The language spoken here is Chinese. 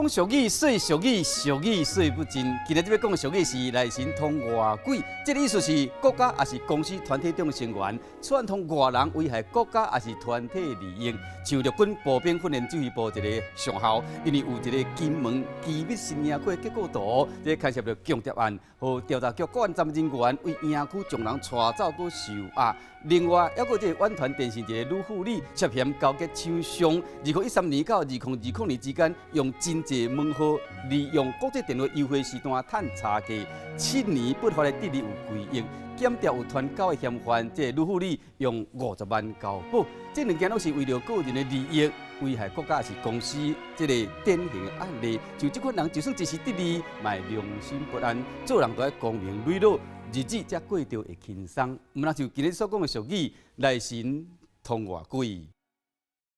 讲俗语，说俗语，俗语说不尽。今日要讲的俗语是内神通外鬼，这个意思是国家也是公司团体中的成员，串通外人危害国家也是团体利益。像陆军步兵训练指挥部一个上校，因为有一个金门机密新营区的结果图，这开设了强调案，和调查局国安站人员为营区将人带走搁受压。另外，还有这个晚团电视一个女护理涉嫌交结抢伤，2013年到2020年之间，用真济门号利用国际电话优惠时段赚差价，7年不法的得利有几亿。检调有团购的嫌犯，这个女护理用50万交保。这两件都是为了个人的利益，危害国家是公司，这个典型的案例。像这款人，就算一时得利，卖良心不安，做人都要光明磊落。日子才过着会轻松，毋那像今日所讲的俗语，内神通外鬼。